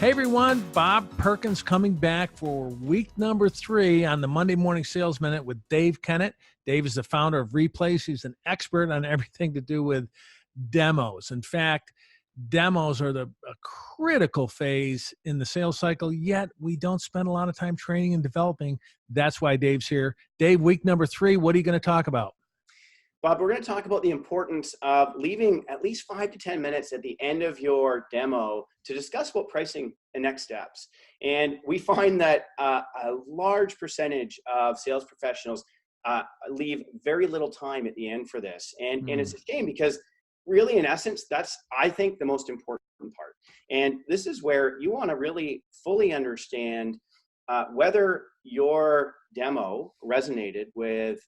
Hey everyone, Bob Perkins coming back for week number 3 on the Monday Morning Sales Minute with Dave Kennett. Dave is the founder of Replace. He's an expert on everything to do with demos. In fact, demos are a critical phase in the sales cycle, yet we don't spend a lot of time training and developing. That's why Dave's here. Dave, week number 3, what are you going to talk about? Bob, we're going to talk about the importance of leaving at least 5 to 10 minutes at the end of your demo to discuss about pricing and next steps. And we find that a large percentage of sales professionals leave very little time at the end for this. And it's a shame because really, in essence, that's, I think, the most important part. And this is where you want to really fully understand whether your demo resonated with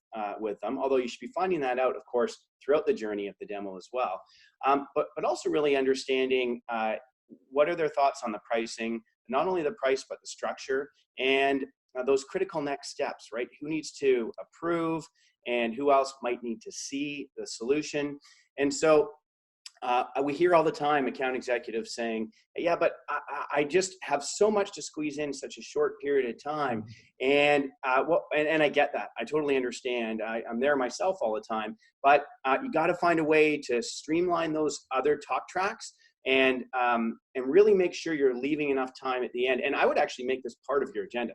them, although you should be finding that out, of course, throughout the journey of the demo as well. But also really understanding what are their thoughts on the pricing, not only the price, but the structure, and those critical next steps, right? Who needs to approve and who else might need to see the solution. And so we hear all the time account executives saying, yeah, but I just have so much to squeeze in such a short period of time. And and I get that. I totally understand. I'm there myself all the time. But you got to find a way to streamline those other talk tracks and really make sure you're leaving enough time at the end. And I would actually make this part of your agenda,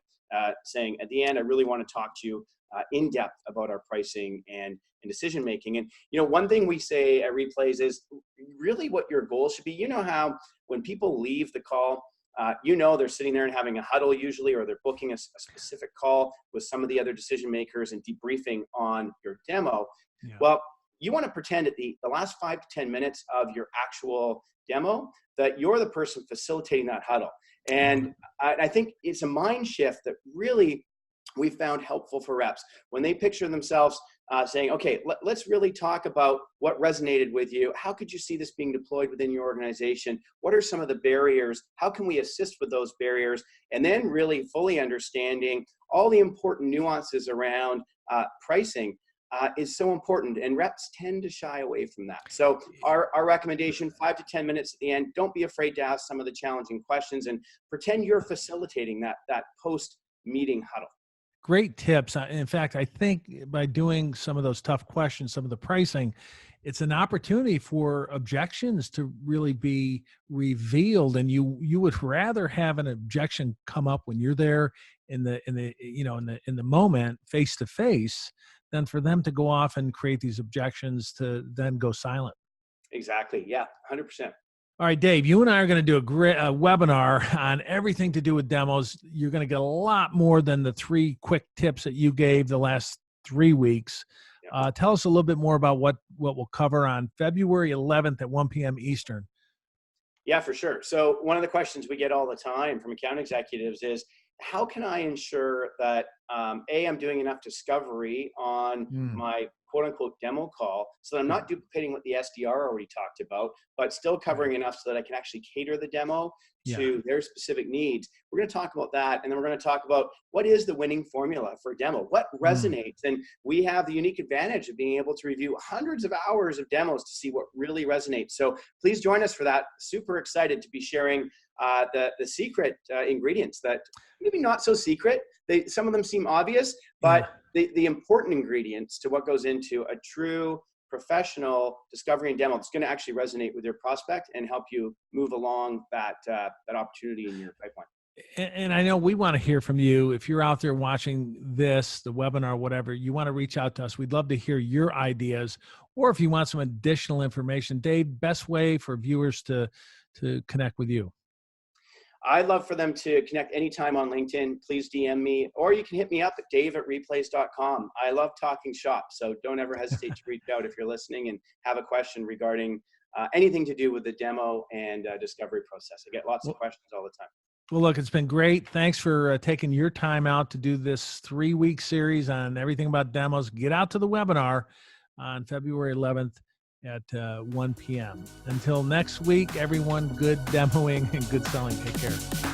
saying at the end, I really want to talk to you in depth about our pricing and decision making. And one thing we say at Replays is really what your goal should be. You know how when people leave the call, they're sitting there and having a huddle usually, or they're booking a specific call with some of the other decision makers and debriefing on your demo. Yeah. Well, you want to pretend at the last 5 to 10 minutes of your actual demo that you're the person facilitating that huddle. And I think it's a mind shift that really we found helpful for reps when they picture themselves saying, okay, let's really talk about what resonated with you. How could you see this being deployed within your organization? What are some of the barriers? How can we assist with those barriers? And then really fully understanding all the important nuances around pricing is so important, and reps tend to shy away from that. So our recommendation, 5 to 10 minutes at the end. Don't be afraid to ask some of the challenging questions and pretend you're facilitating that post-meeting huddle. Great tips. In fact, I think by doing some of those tough questions, some of the pricing, it's an opportunity for objections to really be revealed. And you would rather have an objection come up when you're there in the moment, face to face, than for them to go off and create these objections to then go silent. Exactly. Yeah, 100%. All right, Dave, you and I are going to do a great webinar on everything to do with demos. You're going to get a lot more than the 3 quick tips that you gave the last 3 weeks. Yep. Tell us a little bit more about what we'll cover on February 11th at 1 p.m. Eastern. Yeah, for sure. So one of the questions we get all the time from account executives is, how can I ensure that, I'm doing enough discovery on my quote unquote demo call so that I'm not duplicating what the SDR already talked about, but still covering enough so that I can actually cater the demo to their specific needs. We're going to talk about that. And then we're going to talk about what is the winning formula for a demo, what resonates. And we have the unique advantage of being able to review hundreds of hours of demos to see what really resonates. So please join us for that. Super excited to be sharing the secret ingredients that maybe not so secret. Some of them seem obvious, but the important ingredients to what goes into a true professional discovery and demo that's going to actually resonate with your prospect and help you move along that opportunity in your pipeline. And I know we want to hear from you. If you're out there watching this, the webinar, whatever, you want to reach out to us. We'd love to hear your ideas, or if you want some additional information. Dave, best way for viewers to connect with you? I'd love for them to connect anytime on LinkedIn. Please DM me, or you can hit me up at dave@replays.com. I love talking shop, so don't ever hesitate to reach out if you're listening and have a question regarding anything to do with the demo and discovery process. I get lots of questions all the time. Well, look, it's been great. Thanks for taking your time out to do this 3-week series on everything about demos. Get out to the webinar on February 11th. At 1 p.m. Until next week, everyone, good demoing and good selling. Take care.